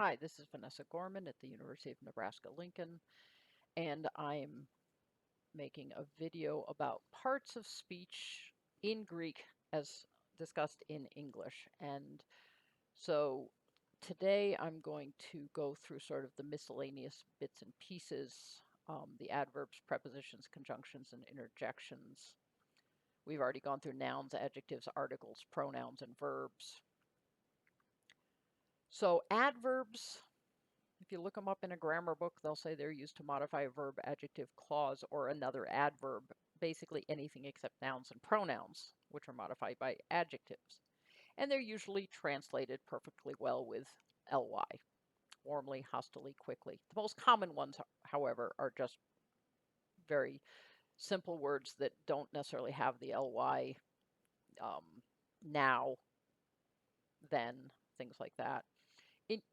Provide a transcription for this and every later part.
Hi, this is Vanessa Gorman at the University of Nebraska-Lincoln, and I'm making a video about parts of speech in Greek as discussed in English. And so today I'm going to go through sort of the miscellaneous bits and pieces, the adverbs, prepositions, conjunctions, and interjections. We've already gone through nouns, adjectives, articles, pronouns, and verbs. So adverbs, if you look them up in a grammar book, they'll say they're used to modify a verb, adjective, clause, or another adverb, basically anything except nouns and pronouns, which are modified by adjectives. And they're usually translated perfectly well with ly, warmly, hostilely, quickly. The most common ones, however, are just very simple words that don't necessarily have the ly, now, then, things like that.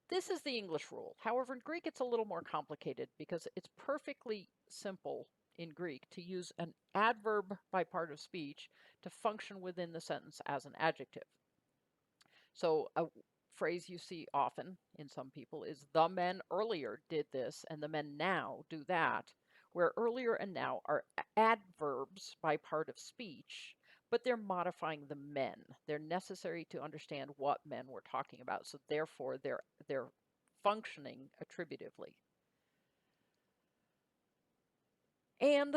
This is the English rule. However, in Greek, it's a little more complicated because it's perfectly simple in Greek to use an adverb by part of speech to function within the sentence as an adjective. So a phrase you see often in some people is the men earlier did this and the men now do that, where earlier and now are adverbs by part of speech, but they're modifying the men. They're necessary to understand what men we're talking about. So therefore, they're functioning attributively. And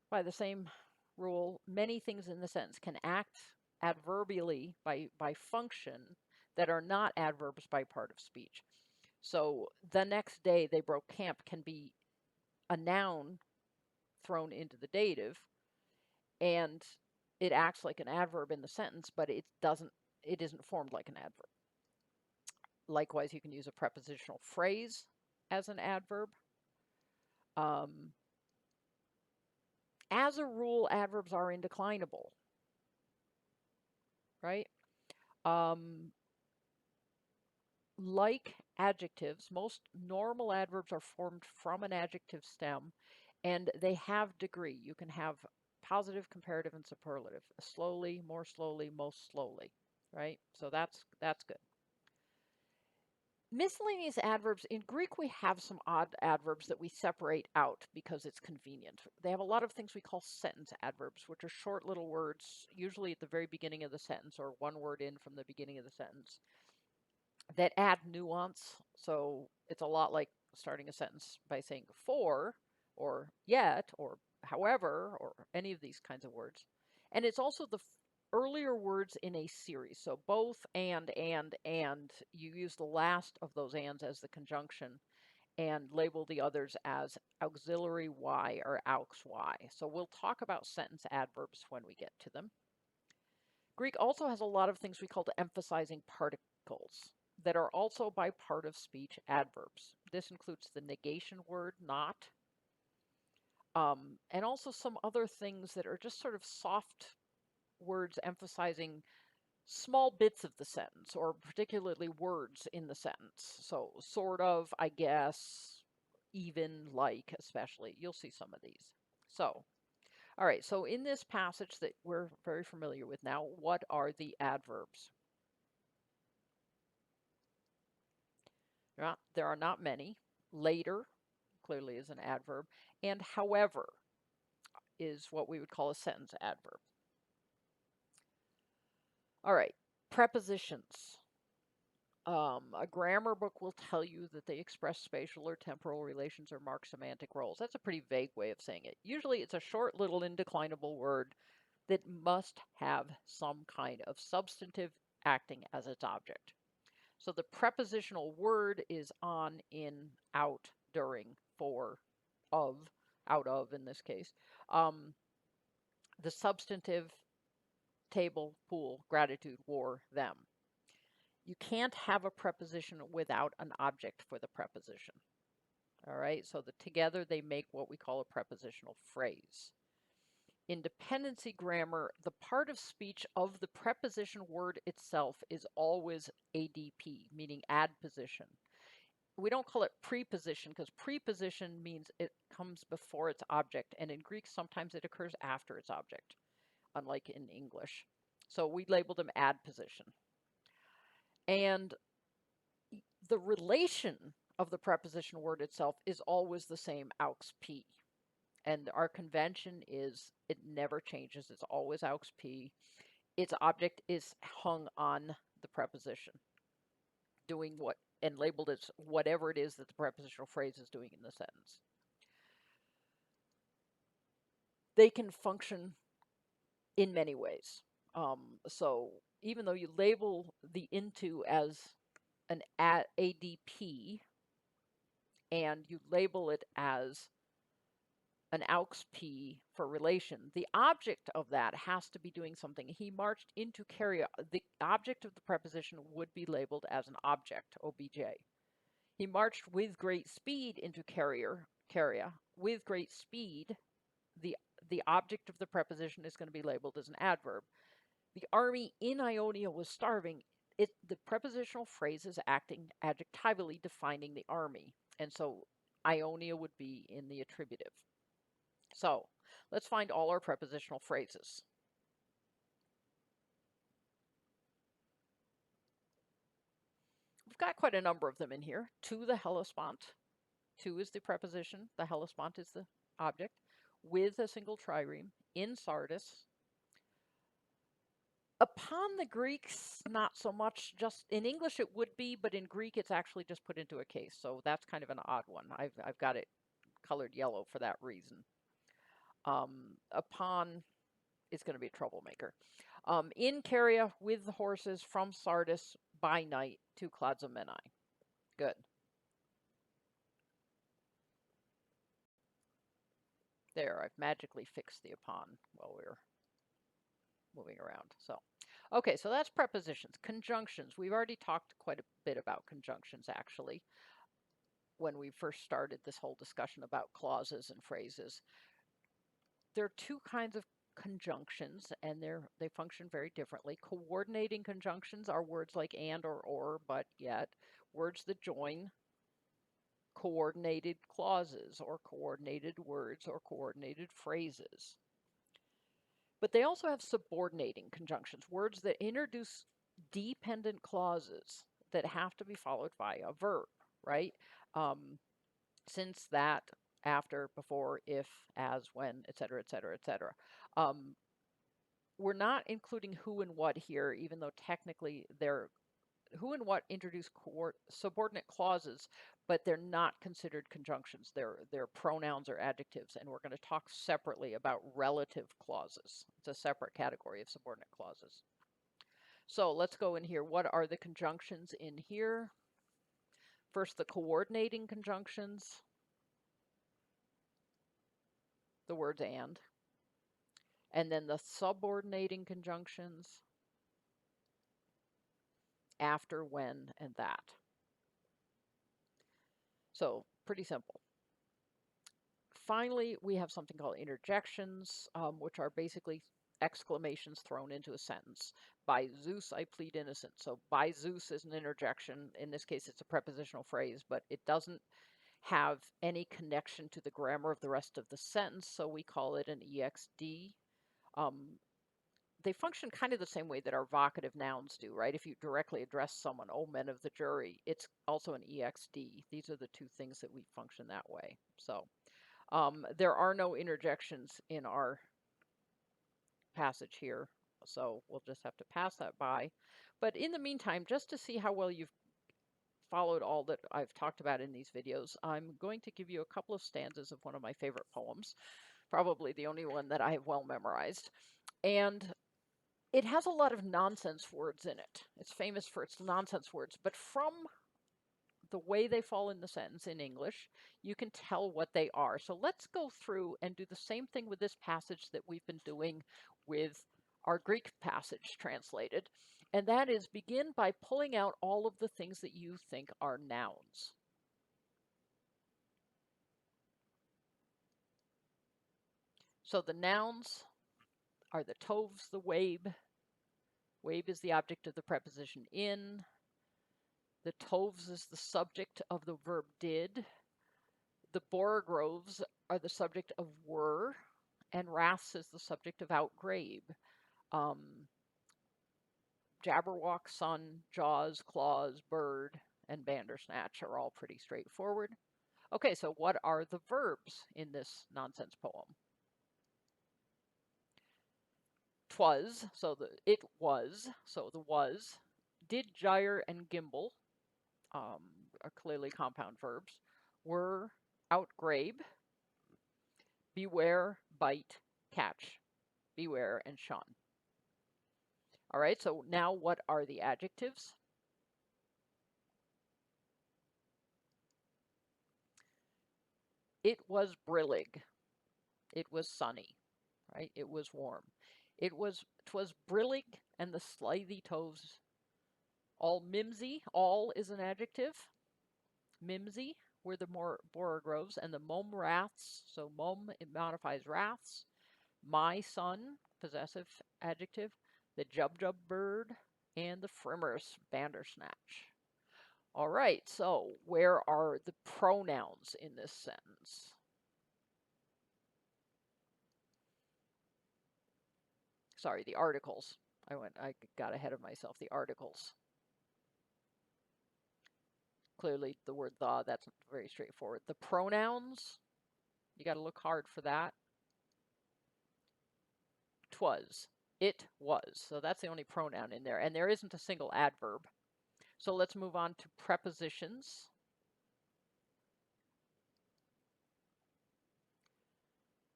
by the same rule, many things in the sentence can act adverbially by function that are not adverbs by part of speech. So the next day they broke camp can be a noun thrown into the dative, and it acts like an adverb in the sentence, but it isn't formed like an adverb. Likewise, you can use a prepositional phrase as an adverb. As a rule, adverbs are indeclinable, right? Like adjectives, most normal adverbs are formed from an adjective stem, and they have degree. You can have positive, comparative, and superlative. Slowly, more slowly, most slowly, right? So that's good. Miscellaneous adverbs. In Greek, we have some odd adverbs that we separate out because it's convenient. They have a lot of things we call sentence adverbs, which are short little words, usually at the very beginning of the sentence or one word in from the beginning of the sentence, that add nuance. So it's a lot like starting a sentence by saying for or yet or however or any of these kinds of words. And it's also the earlier words in a series. So both and, you use the last of those ands as the conjunction and label the others as auxiliary y or aux y. So we'll talk about sentence adverbs when we get to them. Greek also has a lot of things we call emphasizing particles that are also by part of speech adverbs. This includes the negation word not, and also some other things that are just sort of soft words emphasizing small bits of the sentence or particularly words in the sentence. So sort of, I guess, even, like, especially. You'll see some of these. So, all right, so in this passage that we're very familiar with now, what are the adverbs? There are not many. Later clearly is an adverb, and however is what we would call a sentence adverb. All right, prepositions. A grammar book will tell you that they express spatial or temporal relations or mark semantic roles. That's a pretty vague way of saying it. Usually it's a short little indeclinable word that must have some kind of substantive acting as its object. So the prepositional word is on, in, out, during, for, of, out of in this case. The substantive, table, pool, gratitude, war, them. You can't have a preposition without an object for the preposition. All right, so together they make what we call a prepositional phrase. In dependency grammar, the part of speech of the preposition word itself is always ADP, meaning add position. We don't call it preposition because preposition means it comes before its object, and in Greek sometimes it occurs after its object, unlike in English. So we label them add position. And the relation of the preposition word itself is always the same, aux P. And our convention is it never changes. It's always aux P. Its object is hung on the preposition, doing what and labeled as whatever it is that the prepositional phrase is doing in the sentence. They can function in many ways. So even though you label the into as an ADP and you label it as an aux P for relation, the object of that has to be doing something. He marched into Caria. The object of the preposition would be labeled as an object, OBJ. He marched with great speed into Caria. With great speed, the object of the preposition is going to be labeled as an adverb. The army in Ionia was starving. The prepositional phrase is acting adjectively defining the army. And so Ionia would be in the attributive. So let's find all our prepositional phrases. We've got quite a number of them in here. To the Hellespont. To is the preposition. The Hellespont is the object. With a single trireme. In Sardis. Upon the Greeks, not so much. Just in English it would be, but in Greek it's actually just put into a case. So that's kind of an odd one. I've got it colored yellow for that reason. Upon is going to be a troublemaker. In Caria with the horses from Sardis by night to Clazomenai. Good. There, I've magically fixed the upon while we were moving around. So, okay, so that's prepositions. Conjunctions. We've already talked quite a bit about conjunctions, actually, when we first started this whole discussion about clauses and phrases. There are two kinds of conjunctions, and they function very differently. Coordinating conjunctions are words like and or, but yet, words that join coordinated clauses or coordinated words or coordinated phrases. But they also have subordinating conjunctions, words that introduce dependent clauses that have to be followed by a verb, right? Since, that, after, before, if, as, when, etc., etc., etc. We're not including who and what here, even though technically they're who and what introduce subordinate clauses, but they're not considered conjunctions. They're pronouns or adjectives, and we're going to talk separately about relative clauses. It's a separate category of subordinate clauses. So let's go in here. What are the conjunctions in here? First, the coordinating conjunctions, the words and then the subordinating conjunctions, after, when, and that. So pretty simple. Finally, we have something called interjections, which are basically exclamations thrown into a sentence. By Zeus, I plead innocent. So by Zeus is an interjection. In this case, it's a prepositional phrase, but it doesn't have any connection to the grammar of the rest of the sentence, so we call it an EXD. They function kind of the same way that our vocative nouns do, right? If you directly address someone, oh, men of the jury, it's also an EXD. These are the two things that we function that way. So there are no interjections in our passage here, so we'll just have to pass that by. But in the meantime, just to see how well you've followed all that I've talked about in these videos, I'm going to give you a couple of stanzas of one of my favorite poems, probably the only one that I have well memorized. And it has a lot of nonsense words in it. It's famous for its nonsense words, but from the way they fall in the sentence in English, you can tell what they are. So let's go through and do the same thing with this passage that we've been doing with our Greek passage translated. And that is, begin by pulling out all of the things that you think are nouns. So the nouns are the tovs, the wabe. Wabe is the object of the preposition in. The tovs is the subject of the verb did. The borogroves are the subject of were, and wraths is the subject of outgrabe. Jabberwock, sun, jaws, claws, bird, and Bandersnatch are all pretty straightforward. Okay, so what are the verbs in this nonsense poem? 'Twas, so it was, so the was. Did gyre and gimble, are clearly compound verbs. Were, outgrabe. Beware, bite, catch. Beware and shun. All right, so now what are the adjectives? It was brillig. It was sunny, right? It was warm. 'Twas brillig and the slithy toves all mimsy. All is an adjective. Mimsy were the more borogroves, and the mom wraths. So mom, it modifies wraths. My son, possessive adjective. The jubjub bird and the frimmers bandersnatch. All right, so where are the pronouns in this sentence? Sorry, the articles. I got ahead of myself. The articles. Clearly, the word the, that's very straightforward. The pronouns, you got to look hard for that. 'Twas. It was. So that's the only pronoun in there. And there isn't a single adverb. So let's move on to prepositions.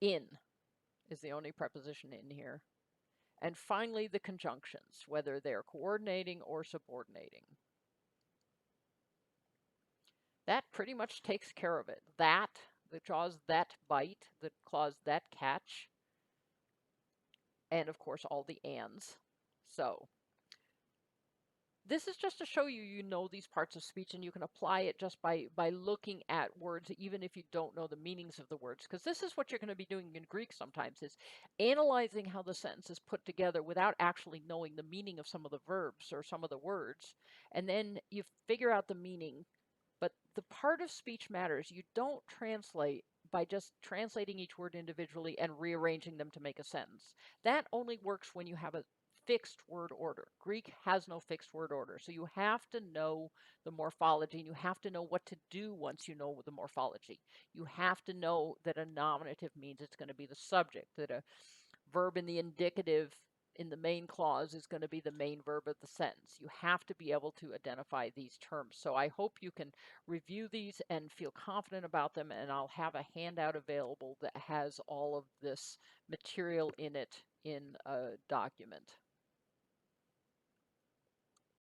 In is the only preposition in here. And finally, the conjunctions, whether they're coordinating or subordinating. That pretty much takes care of it. That, the clause that bite, the clause that catch, and of course all the ands. So this is just to show you you know these parts of speech and you can apply it just by looking at words, even if you don't know the meanings of the words. Because this is what you're going to be doing in Greek sometimes, is analyzing how the sentence is put together without actually knowing the meaning of some of the verbs or some of the words. And then you figure out the meaning. But the part of speech matters. You don't translate by just translating each word individually and rearranging them to make a sentence. That only works when you have a fixed word order. Greek has no fixed word order. So you have to know the morphology and you have to know what to do once you know the morphology. You have to know that a nominative means it's going to be the subject, that a verb in the indicative in the main clause is going to be the main verb of the sentence. You have to be able to identify these terms. So I hope you can review these and feel confident about them, and I'll have a handout available that has all of this material in it in a document.